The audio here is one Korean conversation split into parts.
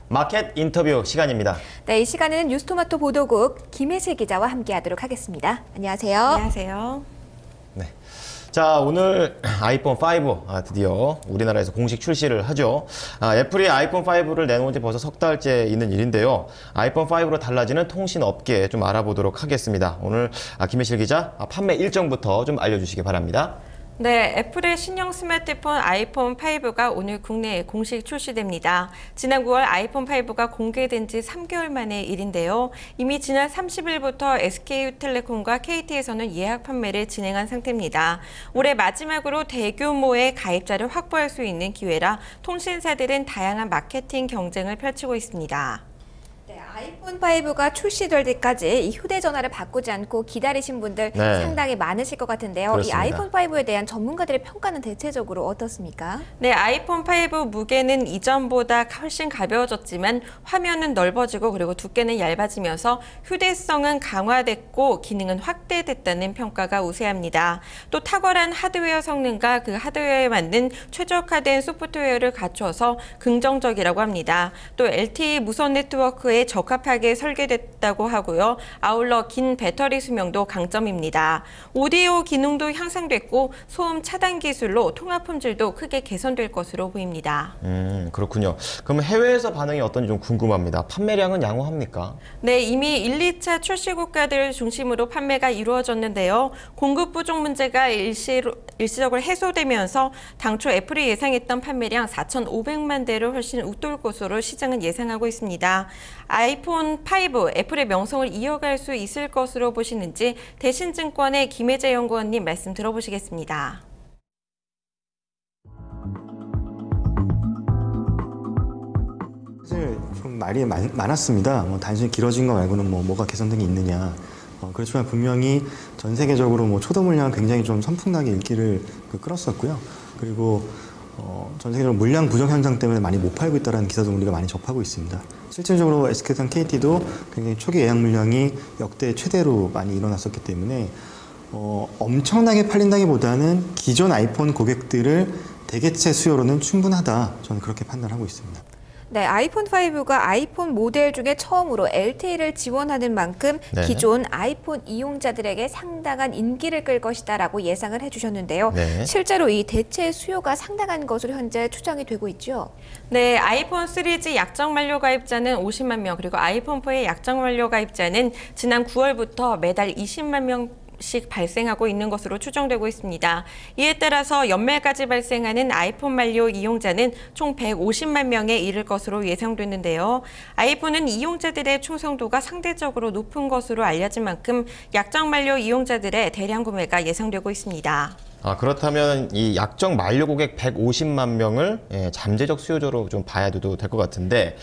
마켓 인터뷰 시간입니다. 네, 이 시간에는 뉴스토마토 보도국 김혜슬 기자와 함께하도록 하겠습니다. 안녕하세요. 안녕하세요. 네. 자, 오늘 아이폰 5 드디어 우리나라에서 공식 출시를 하죠. 애플이 아이폰 5를 내놓은 지 벌써 석 달째 있는 일인데요. 아이폰 5로 달라지는 통신 업계 좀 알아보도록 하겠습니다. 오늘 김혜실 기자 판매 일정부터 좀 알려주시기 바랍니다. 네, 애플의 신형 스마트폰 아이폰 5가 오늘 국내에 공식 출시됩니다. 지난 9월 아이폰 5가 공개된 지 3개월 만의 일인데요. 이미 지난 30일부터 SK텔레콤과 KT에서는 예약 판매를 진행한 상태입니다. 올해 마지막으로 대규모의 가입자를 확보할 수 있는 기회라 통신사들은 다양한 마케팅 경쟁을 펼치고 있습니다. 네, 아이폰 5가 출시될 때까지 이 휴대전화를 바꾸지 않고 기다리신 분들 상당히 많으실 것 같은데요. 그렇습니다. 이 아이폰 5에 대한 전문가들의 평가는 대체적으로 어떻습니까? 네, 아이폰 5 무게는 이전보다 훨씬 가벼워졌지만 화면은 넓어지고 그리고 두께는 얇아지면서 휴대성은 강화됐고 기능은 확대됐다는 평가가 우세합니다. 또 탁월한 하드웨어 성능과 그 하드웨어에 맞는 최적화된 소프트웨어를 갖춰서 긍정적이라고 합니다. 또 LTE 무선 네트워크에 적합하게 설계됐다고 하고요. 아울러 긴 배터리 수명도 강점입니다. 오디오 기능도 향상됐고 소음 차단 기술로 통화 품질도 크게 개선될 것으로 보입니다. 그렇군요. 그럼 해외에서 반응이 어떤지 좀 궁금합니다. 판매량은 양호합니까? 네, 이미 1, 2차 출시 국가들을 중심으로 판매가 이루어졌는데요. 공급 부족 문제가 일시적으로 해소되면서 당초 애플이 예상했던 판매량 4,500만 대를 훨씬 웃돌 것으로 시장은 예상하고 있습니다. 아이폰 5, 애플의 명성을 이어갈 수 있을 것으로 보시는지 대신증권의 김혜재 연구원님 말씀 들어보시겠습니다. 사실 좀 말이 많았습니다. 단순히 길어진 거 말고는 뭐가 개선된 게 있느냐. 그렇지만 분명히 전 세계적으로 초도 물량을 굉장히 좀 선풍나게 인기를 끌었었고요. 그리고 전 세계적으로 물량 부족 현상 때문에 많이 못 팔고 있다는 기사도 우리가 많이 접하고 있습니다. 실질적으로 SK랑 KT도 굉장히 초기 예약 물량이 역대 최대로 많이 일어났었기 때문에 엄청나게 팔린다기보다는 기존 아이폰 고객들을 대개체 수요로는 충분하다. 저는 그렇게 판단하고 있습니다. 네, 아이폰 5가 아이폰 모델 중에 처음으로 LTE를 지원하는 만큼 기존 아이폰 이용자들에게 상당한 인기를 끌 것이다라고 예상을 해주셨는데요. 실제로 이 대체 수요가 상당한 것으로 현재 추정이 되고 있죠. 네, 아이폰 3G 약정 만료 가입자는 50만 명, 그리고 아이폰 4의 약정 만료 가입자는 지난 9월부터 매달 20만 명씩 발생하고 있는 것으로 추정되고 있습니다. 이에 따라서 연말까지 발생하는 아이폰 만료 이용자는 총 150만 명에 이를 것으로 예상됐는데요. 아이폰은 이용자들의 충성도가 상대적으로 높은 것으로 알려진 만큼 약정 만료 이용자들의 대량 구매가 예상되고 있습니다. 그렇다면 이 약정 만료 고객 150만 명을 잠재적 수요자로 좀 봐야 될 것 같은데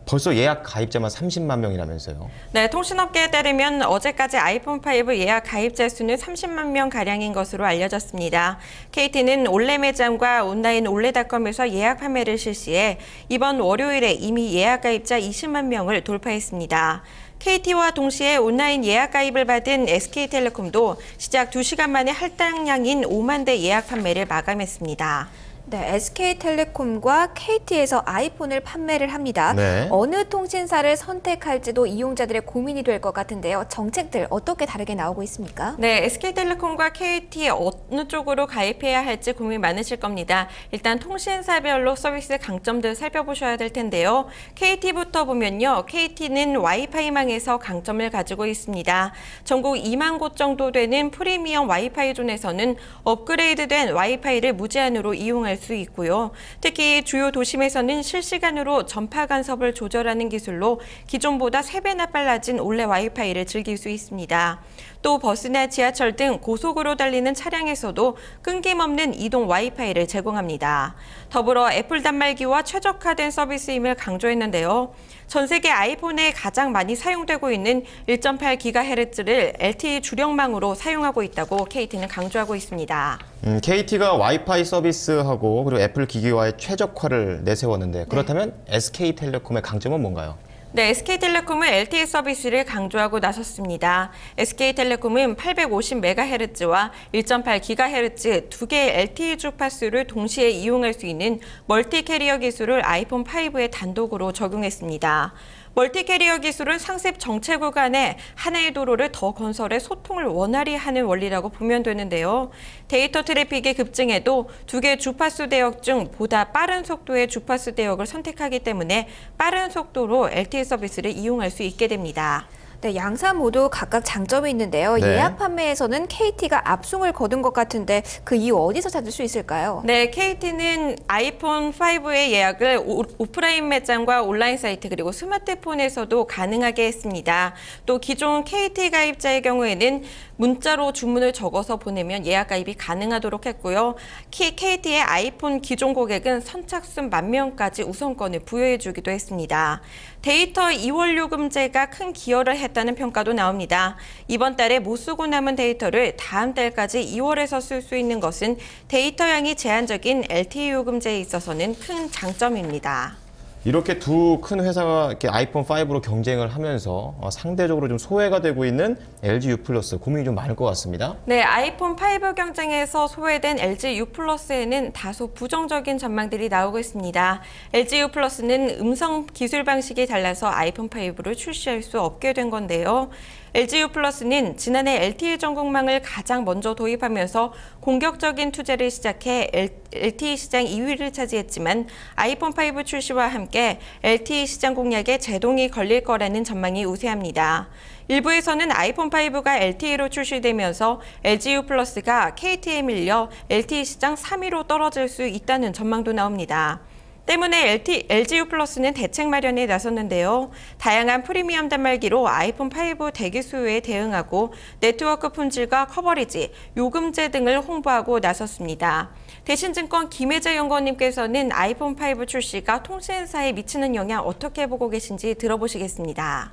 벌써 예약 가입자만 30만 명이라면서요? 네, 통신업계에 따르면 어제까지 아이폰 5 예약 가입자 수는 30만 명 가량인 것으로 알려졌습니다. KT는 올레 매장과 온라인 올레닷컴에서 예약 판매를 실시해 이번 월요일에 이미 예약 가입자 20만 명을 돌파했습니다. KT와 동시에 온라인 예약 가입을 받은 SK텔레콤도 시작 2시간 만에 할당량인 5만 대 예약 판매를 마감했습니다. 네, SK텔레콤과 KT에서 아이폰을 판매를 합니다. 네. 어느 통신사를 선택할지도 이용자들의 고민이 될 것 같은데요. 정책들 어떻게 다르게 나오고 있습니까? 네, SK텔레콤과 KT 어느 쪽으로 가입해야 할지 고민 많으실 겁니다. 일단 통신사별로 서비스 강점들 살펴보셔야 될 텐데요. KT부터 보면요. KT는 와이파이망에서 강점을 가지고 있습니다. 전국 2만 곳 정도 되는 프리미엄 와이파이 존에서는 업그레이드된 와이파이를 무제한으로 이용할 수 있고요. 특히 주요 도심에서는 실시간으로 전파 간섭을 조절하는 기술로 기존보다 3배나 빨라진 올레 와이파이를 즐길 수 있습니다. 또 버스나 지하철 등 고속으로 달리는 차량에서도 끊김없는 이동 와이파이를 제공합니다. 더불어 애플 단말기와 최적화된 서비스임을 강조했는데요. 전 세계 아이폰에 가장 많이 사용되고 있는 1.8GHz를 LTE 주력망으로 사용하고 있다고 KT는 강조하고 있습니다. KT가 와이파이 서비스하고 그리고 애플 기기와의 최적화를 내세웠는데 그렇다면 SK텔레콤의 강점은 뭔가요? 네, SK텔레콤은 LTE 서비스를 강조하고 나섰습니다. SK텔레콤은 850MHz와 1.8GHz 두 개의 LTE 주파수를 동시에 이용할 수 있는 멀티 캐리어 기술을 아이폰 5에 단독으로 적용했습니다. 멀티 캐리어 기술은 상습 정체 구간에 하나의 도로를 더 건설해 소통을 원활히 하는 원리라고 보면 되는데요. 데이터 트래픽이 급증해도 두 개의 주파수 대역 중 보다 빠른 속도의 주파수 대역을 선택하기 때문에 빠른 속도로 LTE 서비스를 이용할 수 있게 됩니다. 네, 양사 모두 각각 장점이 있는데요. 네. 예약 판매에서는 KT가 압승을 거둔 것 같은데 그 이유 어디서 찾을 수 있을까요? 네, KT는 아이폰 5의 예약을 오프라인 매장과 온라인 사이트 그리고 스마트폰에서도 가능하게 했습니다. 또 기존 KT 가입자의 경우에는 문자로 주문을 적어서 보내면 예약 가입이 가능하도록 했고요. KT의 아이폰 기존 고객은 선착순 10,000명까지 우선권을 부여해주기도 했습니다. 데이터 2월 요금제가 큰 기여를 했다는 평가도 나옵니다. 이번 달에 못 쓰고 남은 데이터를 다음 달까지 2월에서 쓸 수 있는 것은 데이터량이 제한적인 LTE 요금제에 있어서는 큰 장점입니다. 이렇게 두 큰 회사가 이렇게 아이폰 5로 경쟁을 하면서 상대적으로 좀 소외가 되고 있는 LG U 플러스 고민이 좀 많을 것 같습니다. 네, 아이폰 5 경쟁에서 소외된 LG U 플러스에는 다소 부정적인 전망들이 나오고 있습니다. LG U 플러스는 음성 기술 방식이 달라서 아이폰 5를 출시할 수 없게 된 건데요. LG U 플러스는 지난해 LTE 전국망을 가장 먼저 도입하면서 공격적인 투자를 시작해 LTE 시장 2위를 차지했지만 아이폰 5 출시와 함께 LTE 시장 공략에 제동이 걸릴 거라는 전망이 우세합니다. 일부에서는 아이폰 5가 LTE로 출시되면서 LG U 플러스가 KT에 밀려 LTE 시장 3위로 떨어질 수 있다는 전망도 나옵니다. 때문에 LG U 플러스는 대책 마련에 나섰는데요. 다양한 프리미엄 단말기로 아이폰 5 대기 수요에 대응하고 네트워크 품질과 커버리지, 요금제 등을 홍보하고 나섰습니다. 대신증권 김혜재 연구원님께서는 아이폰 5 출시가 통신사에 미치는 영향 어떻게 보고 계신지 들어보시겠습니다.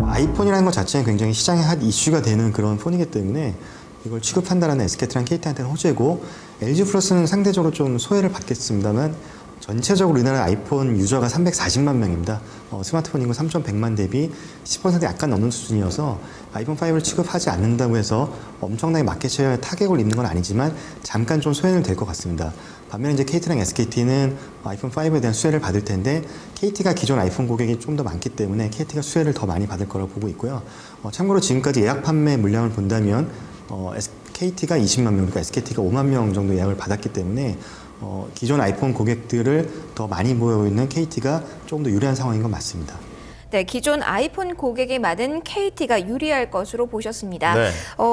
아이폰이라는 것 자체는 굉장히 시장의 핫 이슈가 되는 그런 폰이기 때문에 이걸 취급한다는 SKT랑 KT한테는 호재고, LG 플러스는 상대적으로 좀 소외를 받겠습니다만 전체적으로 우리나라 아이폰 유저가 340만 명입니다. 스마트폰 인구 3,100만 대비 10% 약간 넘는 수준이어서 아이폰 5를 취급하지 않는다고 해서 엄청나게 마켓쉐어에 타격을 입는 건 아니지만 잠깐 좀 소외는 될 것 같습니다. 반면에 이제 KT랑 SKT는 아이폰 5에 대한 수혜를 받을 텐데, KT가 기존 아이폰 고객이 좀 더 많기 때문에 KT가 수혜를 더 많이 받을 거라고 보고 있고요. 참고로 지금까지 예약 판매 물량을 본다면 KT가 20만 명, 그러니까 SKT가 5만 명 정도 예약을 받았기 때문에 기존 아이폰 고객들을 더 많이 보여오고 있는 KT가 조금 더 유리한 상황인 건 맞습니다. 네, 기존 아이폰 고객이 많은 KT가 유리할 것으로 보셨습니다. 네.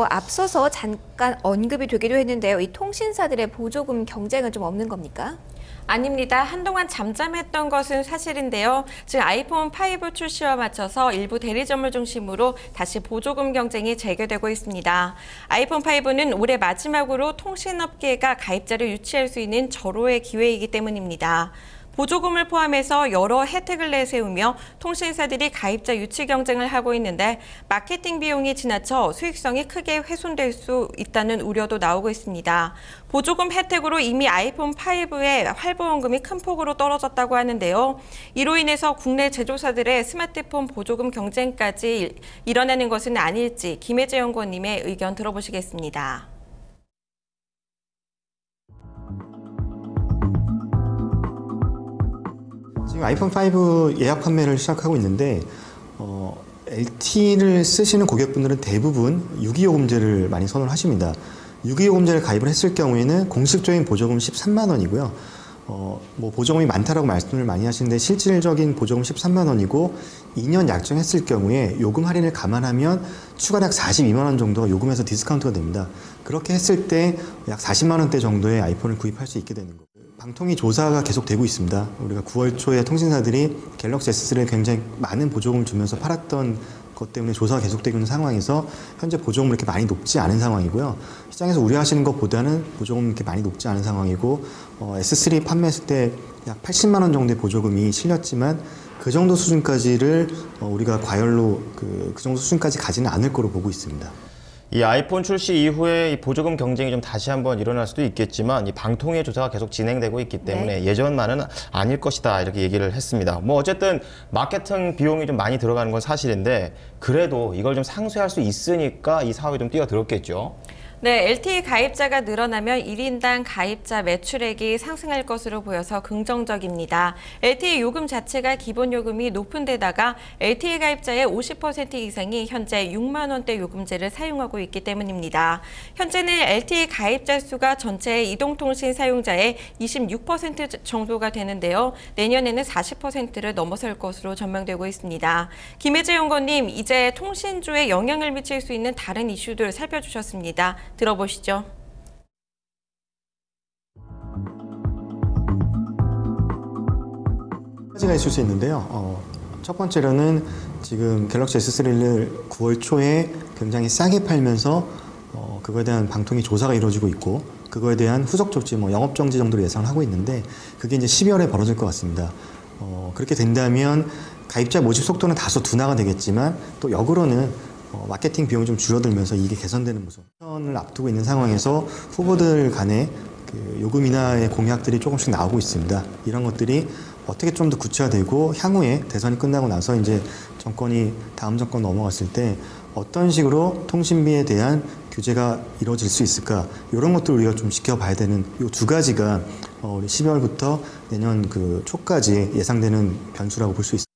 앞서서 잠깐 언급이 되기도 했는데요. 이 통신사들의 보조금 경쟁은 좀 없는 겁니까? 아닙니다. 한동안 잠잠했던 것은 사실인데요. 지금 아이폰 5 출시와 맞춰서 일부 대리점을 중심으로 다시 보조금 경쟁이 재개되고 있습니다. 아이폰 5는 올해 마지막으로 통신업계가 가입자를 유치할 수 있는 절호의 기회이기 때문입니다. 보조금을 포함해서 여러 혜택을 내세우며 통신사들이 가입자 유치 경쟁을 하고 있는데 마케팅 비용이 지나쳐 수익성이 크게 훼손될 수 있다는 우려도 나오고 있습니다. 보조금 혜택으로 이미 아이폰 5의 활보원금이 큰 폭으로 떨어졌다고 하는데요. 이로 인해서 국내 제조사들의 스마트폰 보조금 경쟁까지 일어나는 것은 아닐지 김혜재 연구원님의 의견 들어보시겠습니다. 지금 아이폰 5 예약 판매를 시작하고 있는데 LTE를 쓰시는 고객분들은 대부분 6.25금제를 많이 선호를 하십니다. 6.25금제를 가입을 했을 경우에는 공식적인 보조금 13만 원이고요. 뭐 보조금이 많다라고 말씀을 많이 하시는데 실질적인 보조금 13만 원이고 2년 약정했을 경우에 요금 할인을 감안하면 추가로 약 42만 원 정도가 요금에서 디스카운트가 됩니다. 그렇게 했을 때 약 40만 원대 정도의 아이폰을 구입할 수 있게 되는 거고, 방통위 조사가 계속되고 있습니다. 우리가 9월 초에 통신사들이 갤럭시 S3를 굉장히 많은 보조금을 주면서 팔았던 것 때문에 조사가 계속되고 있는 상황에서 현재 보조금이 이렇게 많이 높지 않은 상황이고요. 시장에서 우려하시는 것보다는 보조금이 이렇게 많이 높지 않은 상황이고, S3 판매했을 때 약 80만 원 정도의 보조금이 실렸지만 그 정도 수준까지를 우리가 과열로 그 정도 수준까지 가지는 않을 거로 보고 있습니다. 이 아이폰 출시 이후에 이 보조금 경쟁이 좀 다시 한번 일어날 수도 있겠지만 이 방통위 조사가 계속 진행되고 있기 때문에 예전만은 아닐 것이다 이렇게 얘기를 했습니다. 뭐 어쨌든 마케팅 비용이 좀 많이 들어가는 건 사실인데 그래도 이걸 좀 상쇄할 수 있으니까 이 사업에 좀 뛰어들었겠죠. 네, LTE 가입자가 늘어나면 1인당 가입자 매출액이 상승할 것으로 보여서 긍정적입니다. LTE 요금 자체가 기본 요금이 높은 데다가 LTE 가입자의 50% 이상이 현재 6만 원대 요금제를 사용하고 있기 때문입니다. 현재는 LTE 가입자 수가 전체 이동통신 사용자의 26% 정도가 되는데요. 내년에는 40%를 넘어설 것으로 전망되고 있습니다. 김혜재 연구원님, 이제 통신주에 영향을 미칠 수 있는 다른 이슈들 살펴주셨습니다. 들어보시죠. 가지가 있을 수 있는데요. 첫 번째로는 지금 갤럭시 S3를 9월 초에 굉장히 싸게 팔면서 그거에 대한 방통위 조사가 이루어지고 있고 그거에 대한 후속 조치, 영업 정지 정도로 예상을 하고 있는데 그게 이제 12월에 벌어질 것 같습니다. 그렇게 된다면 가입자 모집 속도는 다소 둔화가 되겠지만 또 역으로는 마케팅 비용이 좀 줄어들면서 이게 개선되는 모습. 선을 앞두고 있는 상황에서 후보들 간의 그 요금 인하의 공약들이 조금씩 나오고 있습니다. 이런 것들이 어떻게 좀 더 구체화되고 향후에 대선이 끝나고 나서 이제 정권이 다음 정권 넘어갔을 때 어떤 식으로 통신비에 대한 규제가 이루어질 수 있을까? 이런 것들을 우리가 좀 지켜봐야 되는 이 두 가지가 우리 12월부터 내년 그 초까지 예상되는 변수라고 볼 수 있습니다.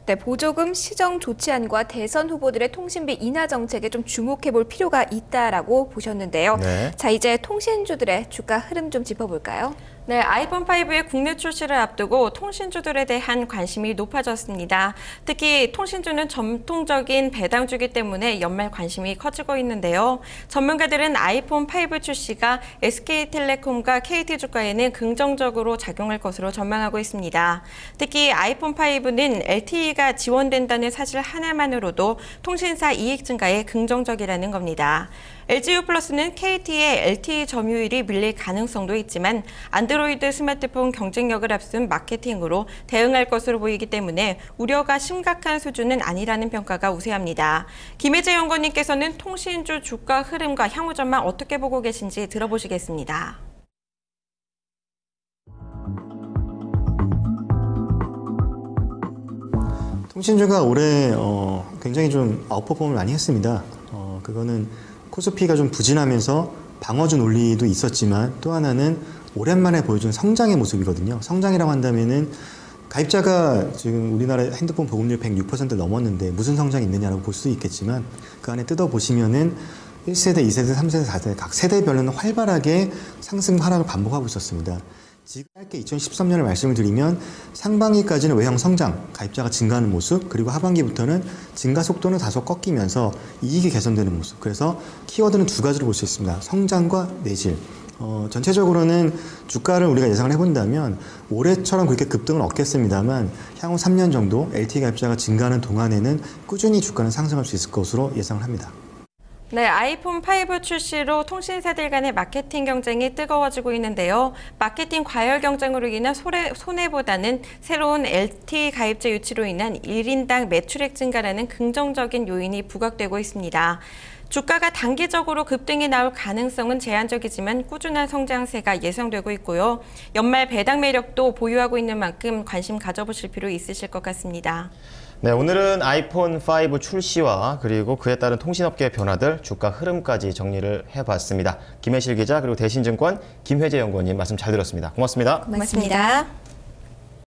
네, 보조금 시정 조치안과 대선 후보들의 통신비 인하 정책에 좀 주목해 볼 필요가 있다라고 보셨는데요. 자, 이제 통신주들의 주가 흐름 좀 짚어볼까요? 네, 아이폰 5의 국내 출시를 앞두고 통신주들에 대한 관심이 높아졌습니다. 특히 통신주는 전통적인 배당주기 때문에 연말 관심이 커지고 있는데요. 전문가들은 아이폰 5 출시가 SK텔레콤과 KT 주가에는 긍정적으로 작용할 것으로 전망하고 있습니다. 특히 아이폰 5는 LTE가 지원된다는 사실 하나만으로도 통신사 이익 증가에 긍정적이라는 겁니다. LGU+는 KT의 LTE 점유율이 밀릴 가능성도 있지만 안드로이드 스마트폰 경쟁력을 앞둔 마케팅으로 대응할 것으로 보이기 때문에 우려가 심각한 수준은 아니라는 평가가 우세합니다. 김혜재 연구원님께서는 통신주 주가 흐름과 향후 전망 어떻게 보고 계신지 들어보시겠습니다. 통신주가 올해 굉장히 좀 아웃퍼폼을 많이 했습니다. 그거는 코스피가 좀 부진하면서 방어주 논리도 있었지만 또 하나는 오랜만에 보여준 성장의 모습이거든요. 성장이라고 한다면은 가입자가 지금 우리나라 핸드폰 보급률 106%를 넘었는데 무슨 성장이 있느냐라고 볼 수 있겠지만 그 안에 뜯어보시면은 1세대, 2세대, 3세대, 4세대 각 세대별로는 활발하게 상승 하락을 반복하고 있었습니다. 지금 짧게 2013년을 말씀을 드리면 상반기까지는 외형 성장, 가입자가 증가하는 모습, 그리고 하반기부터는 증가 속도는 다소 꺾이면서 이익이 개선되는 모습. 그래서 키워드는 두 가지로 볼 수 있습니다. 성장과 내실. 전체적으로는 주가를 우리가 예상을 해본다면 올해처럼 그렇게 급등은 없겠습니다만 향후 3년 정도 LTE 가입자가 증가하는 동안에는 꾸준히 주가는 상승할 수 있을 것으로 예상을 합니다. 네, 아이폰 5 출시로 통신사들 간의 마케팅 경쟁이 뜨거워지고 있는데요. 마케팅 과열 경쟁으로 인한 손해보다는 새로운 LTE 가입자 유치로 인한 1인당 매출액 증가라는 긍정적인 요인이 부각되고 있습니다. 주가가 단기적으로 급등이 나올 가능성은 제한적이지만 꾸준한 성장세가 예상되고 있고요. 연말 배당 매력도 보유하고 있는 만큼 관심 가져보실 필요 있으실 것 같습니다. 네, 오늘은 아이폰 5 출시와 그리고 그에 따른 통신업계의 변화들, 주가 흐름까지 정리를 해봤습니다. 김혜실 기자 그리고 대신증권 김혜재 연구원님 말씀 잘 들었습니다. 고맙습니다. 고맙습니다.